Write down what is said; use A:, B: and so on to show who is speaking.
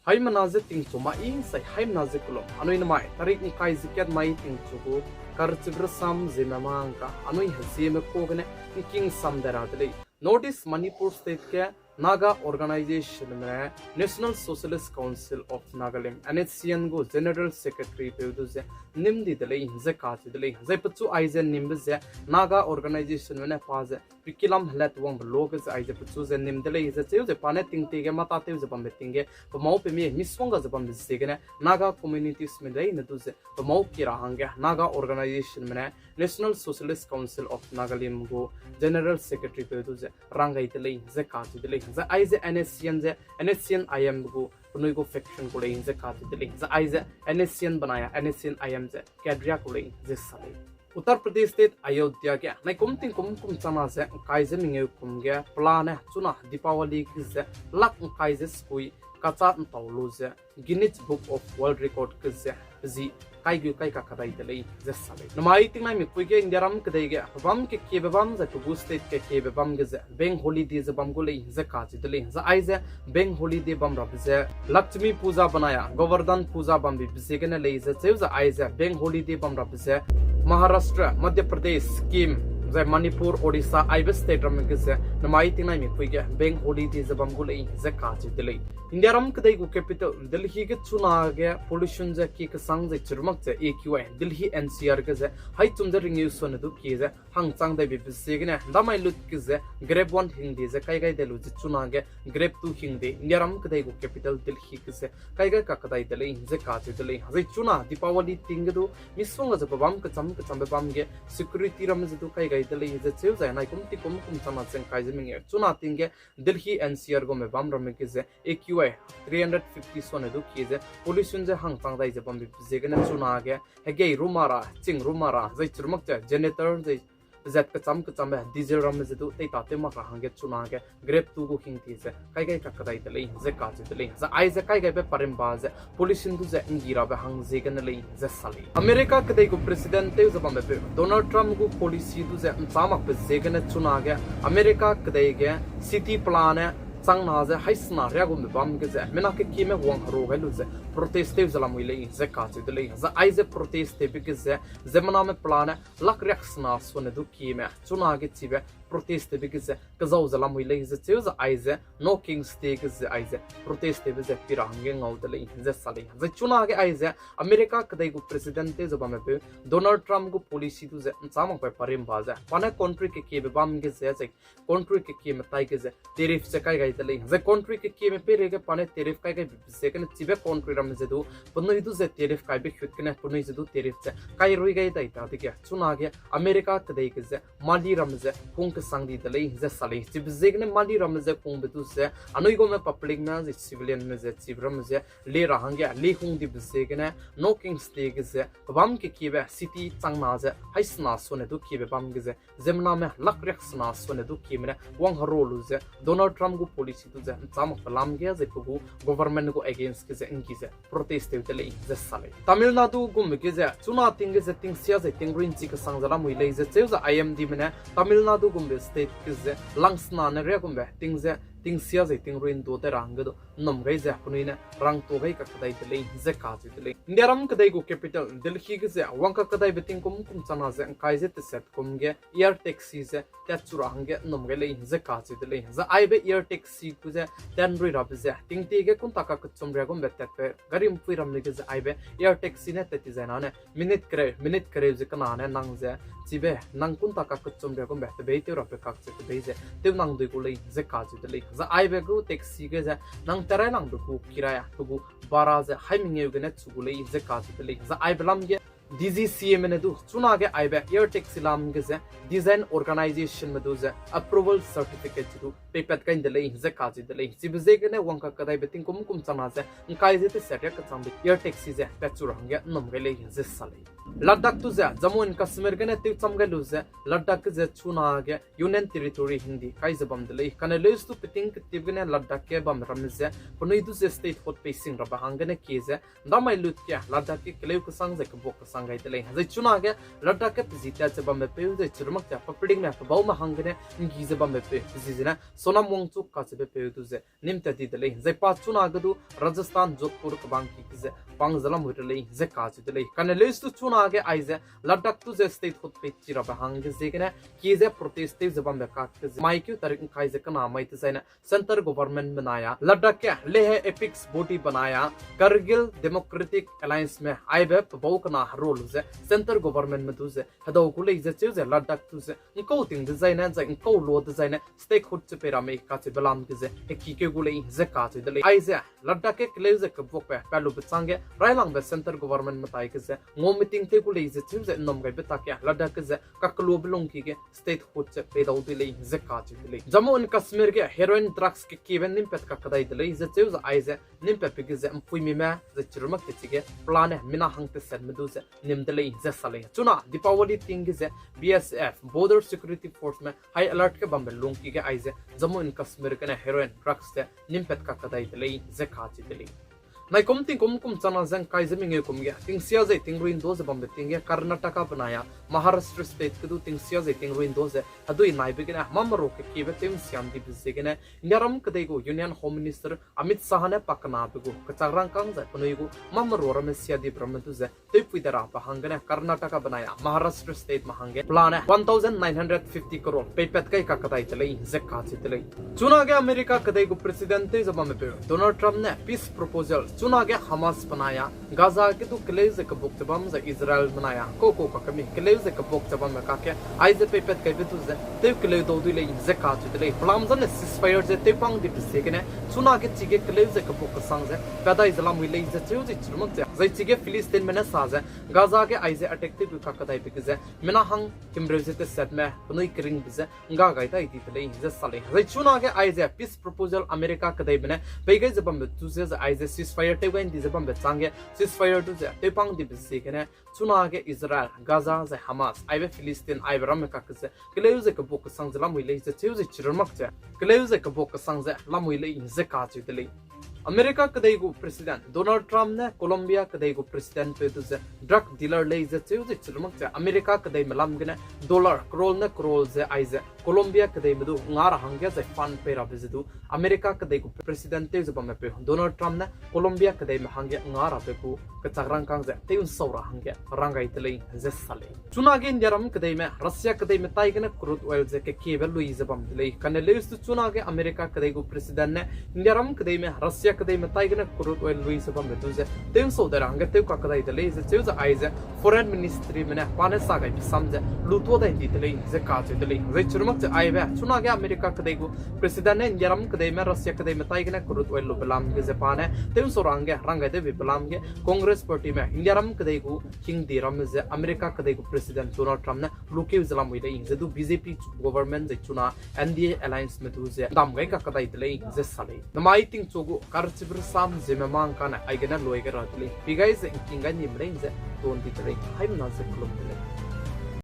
A: hai manaze ting chuma ing sai hai manaze kulom anoi namai tarik ni kai ziket mai ting chugu karchigra sam Zememanka anoi Zeme kogene king sam daradle notice Manipur state ke Naga organization में National Socialist Council of Nagaland NSCN go General Secretary पे उधर से निम्दी दले हिंसे काची दले हिंसे पच्चू आइज़े निम्बे से Naga organization में पास है पिकिलम हलत वंग लोग से आइज़े पच्चू से निम्दले हिंसे चेउ से पाने तिंगते के माताते उसे बम्बे तिंगे तो माउ पे में मिसवंगा से बम्बे से के Naga communities में दे न तुझे तो माउ की रहांगे Naga organization में National Socialist Council of Nagaland go General Secretary पे उधर से रंगाई दले हिंसे काची दले आइज़े NSCN IM को पुनः को फैक्शन को लें जे काटी दिले आइज़े NSCN बनाया NSCN IM जे कैडरिया को लें जे साले उत्तर प्रदेश स्टेट अयोध्या के नहीं कुम चना से काइज़े मिंगे कुम के प्लान है चुना दीपावली की से लक काइज़े स्कूई कचात ताउलो जे Guinness book of world record के जे जी kai ka kadai dele zesale namai ting mai mi kuige indiaram kadai ge bam ke bam za to state ke bam ge ze beng holiday ze bam go le ze ka ji dele za ai ze beng holiday bam rab ze lakshmi puja banaya govardhan puja bam bi ze ge na le ze ze za ai ze beng holiday bam rab ze Maharashtra Madhya Pradesh scheme ze Manipur Odisha Ahuibe state ram ge ze namai ting mai mi kuige beng holiday ze bam go le ze ka ji dele indiaram kadai go capital Delhi ke chuna ge pollution ze ki ka sang ze churmak AQI Delhi NCR ke ze hai chumja ring use one du ki ze hang chang dai bi se gene damai lut ki ze grab 1 hing de ze kai delu ji chuna ge grab 2 hing de indiaram kadai go capital Delhi ke ze kai ka kadai dele ze ka che dele hai chuna Deepavali ting du misong ze bam ka cham bam ge security ram ze du kai dele ze cheu za nai kum chama chen kai ze ming chuna ting ge Delhi NCR go me bam ram ke ze AQI 350 son du ki ze pollution ze hang chang dai ze bam bi ze gene chuna age hege rumara ching rumara zai churmak cha janitor zai zat ka cham diesel ram ze du tei ta te ma ka hange chuna age grab 2 go king ti se kai ka kadai dele ze ka che dele za ai ze kai be parim ba ze pollution du ze ngira be hang ze gan le ze sali america kadai go president te ze bam be Donald Trump go policy du ze chamak be ze gan chuna age america kadai ge city plan sang na ze haisna ria gum bam ge ze mena ke ki me wang ro helu ze protest te zala muile ze ka che dele za ai ze protest te be ge ze zemana me plan lak reaksna sone du ki me chuna ge chibe protest te be ge ze kazau zala muile ze che za ai ze no kings te ge ze ai ze protest te be ze pirange ngau dele ze sale ze chuna ge ai ze america kadai go president te zaba me be Donald Trump go policy du ze chamang pe parim ba ze pane country ke be bam ge ze country ke me tai ge ze tariff se kai the country ke me pere ke pane tariff kai second chibe country ram je do punno idu ze tariff kai be khutne punno je do tariff se kai roi gai dai ta ke chuna ge america ke dai ke ze mali ram je kung ke sang di dai ze sale chib ze ne mali ram je kung be tu se anoi go me public na je civilian me je chib ram je le rahang ge le kung di ze ke ne no king stay ke ze bam ke be city chang na je haisna sone du ke be bam ge ze zemna me lak rek sna sone du ke me wang haro lu je Donald Trump go policy tu je cham palam ge ze ku government go against ke ze inki ze protest te le ze sale Tamil Nadu gum ke ze chuna ting ge ze ting sia ze ting rin chi ka sang jala mui le ze cheu za IMD mene Tamil Nadu gum be state ke ze langsna ne re gum be ting ze ting sia ze ting rin do te rang do nom gai ze punui ne rang to gai ka kadai te le ze ka ze te le India ram kadai go capital Delhi ke ze wang ka kadai be ting kum chana ze kai ze te set kum ge air taxi ze ta chura hang ge nom gai le ze ka ze te le za ai be air taxi ku ze ten ri rab ze ting ti ge kun ta ka chum re gum be te pe garim pui ram le ge ze ai be air taxi ne te ti ze na ne minute kare ze kana ne nang ze chibe nang kun ta ka chum re gum be te be te ro pe ka che te be ze te nang dui ko le ze ka ze te le za ai be go taxi ge ze nang tare nang du ku kiraya tu bara ze hai ming ye ge ne chu le ze ka ze te le za ai belam ge DGCA में दो चुना के आई बे air taxi लाम के से design organisation में दो से अप्रूवल सर्टिफिकेट जो पेपर का इंदले हिंसे काजी दले सिबजे के ने वंका कदाई बेटिंग कुम चना से काई जे ते सेट का चांद एयर टैक्सी जे पेचुर हंगे नम के ले हिंसे साले Ladakh tu za Jammu and Kashmir gane tiu chamgalu za Ladakh ze chuna ge Union Territory hindi kai zabam dele kana leus tu piting tiu gane Ladakh ke bam ramze punoi tu ze state hot pacing ra bahangane ke ze damai lut kya Ladakh ke kleu ku sang ze ke bok sang gai dele ze chuna ge Ladakh ke pizita ze bam pe ze churmak ta papding na baw ma hangane ngi ze bam pe pizina sonam wong chu ka ze pe tu ze nimta di dele ze pa chuna ga du Rajasthan Jodhpur ka bang ki ze pang zalam hutele ze ka ze dele kana leus tu chuna ge aize Ladakh tu ze state hot pe chira bahang ze gane ki ze protest ze bam ka ze mai kyu tarik kai ze kana mai ze na center government बनाया लद्दाख के Leh epics बोटी बनाया Kargil democratic alliance में आइबे बहुकना role से centre government में तुझे हदो कुले जे चुजे लद्दाख तुझे इनको तिंग डिजाइन है इनको लो डिजाइन है स्टेक हुट से पेरा में का से बलाम के जे एकी के गुले जे का से दले आइजे लद्दाख के क्ले जे कबोक पे पहलू बचांगे राइलांग बे सेंटर गवर्नमेंट में ताई के जे ngो मीटिंग ते कुले जे चुजे नम गए बता के लद्दाख के जे ककलो बिलोंग की के स्टेट हुट से पेदा दले जे का से दले जम्मू एंड कश्मीर के हेरोइन ड्रग्स के केवन निम्पत का कदाई दले जे चेउज आइजे निम्पत पिगे जे फुइमी में जे चिरुमक के चिगे प्लान है मिना हंगते सेट में दुजे निम दले जे सले चुना दीपावली तिंग जे बीएसएफ बॉर्डर सिक्योरिटी फोर्स में हाई अलर्ट के बम्बे लोंग की के आइजे जम्मू एंड कश्मीर के हेरोइन ड्रग्स से निम्पत का कदाई दले जे खाची दले नाइ कुम चना जंग काय जमिंगे कुमगे तिंगसिया जे तिंगरुइन दोजे बम्बे तिंगे कर्नाटका बनाया महाराष्ट्र स्टेट कदु तिंगसिया जे तिंगरुइन दोजे अदुइ नाइ बिगने ममरो के केबे तिम सियाम दि बिजेगने न्यारम कदैगो union home minister Amit Shah ने पकना बिगो कचारंग कांग जे पनुइगो ममरो रमेसिया दि ब्रह्मतु जे तिपुइदरा बहांगने कर्नाटका बनाया महाराष्ट्र स्टेट महंगे प्लान है 1950 करोड़ पेपेत कई का कदाई चले जे काची चले चुना के अमेरिका कदैगो प्रेसिडेंट जबम पे डोनाल्ड ट्रम्प ने पीस प्रपोजल चुना के हमास बनाया गाजा के तो क्लेज के बुक तबम से इजराइल बनाया को का कमी क्लेज के बुक तबम का के आइज पेपेत के बितु से ते क्ले दो दुले जे का चले प्लामजन सिसफायर जे ते पांग दि से के ने चुना के चिगे क्लेज के बुक संग से पैदा इस्लाम विले जे चु जे चुमक जे चिगे फिलिस्तीन में ने साजे गाजा के आइज अटैक ते का कदाई बिक जे मिना हंग किमब्रेज ते सेट में पनुई करिंग बिजे गा गाइता इति तले जे सले जे चुना के आइज पीस प्रपोजल अमेरिका कदाई बने बेगे जबम तुजे eyes सिसफायर Taiwan di zabam betsange ceasefire tu je tepang di bisikene chuna ke Israel Gaza ze Hamas aibe Philistine aibe ramka ke kleuze ke bok sang ze lamui le je cheuze chirmak je kleuze ke bok sang ze lamui le ze ka chu dele America कदैगो president Donald Trump ने Colombia कदैगो president पे तुझे drug dealer ले जे चुजे चुमक जे America कदै मलम गने dollar crore जे आइजे Colombia कदै मदु ngar hangya जे फंड पे राबेजदु अमेरिका कदैगो प्रेसिडेंट ते जबम पे डोनाल्ड ट्रम्प ने कोलंबिया कदै म hangya ngar पे को कचाग्रांग कांग जे तेउन सौरा hangya रंगाई तले जे साले चुनागे इंडियरम कदै में रशिया कदै में ताई गने क्रूड ऑयल जे के केबल लुई जबम ले कने लेस चुनागे अमेरिका कदैगो प्रेसिडेंट ने इंडियरम कदै में रशिया कदै में ताई गने क्रूड ऑयल लुई जबम तुजे तेउन सौदर hangya तेउ का कदै तले जे चुज आइजे फॉरेन मिनिस्ट्री में पाने साgai समझे लुतो दै दितले जे का चुदले जे चुरमक जे आइबे चुनागे अमेरिका कदैगो प्रेसिडेंट ने इंडियरम कदै में रशिया कदै में ताई गने क्रूड ऑयल लुबलाम के जापान है तेउन सौरांगे रंगाई दे बिबलाम के कांग्रेस पार्टी में इंडियरम कदैगो किंग दिरम जे अमेरिका कदैगो प्रेसिडेंट डोनाल्ड ट्रम्प ने लुके जलाम वे जे दु बीजेपी गवर्नमेंट जे चुना एनडीए अलायंस में तुजे दाम गई का कदै तले जे साले नमाई तिंग चोगो करचिब्र साम जेमेमांकाने आइगना लोइगे रातले बिगाई जे किंगा निमरे जे दोन दितले हाइम ना जे क्लब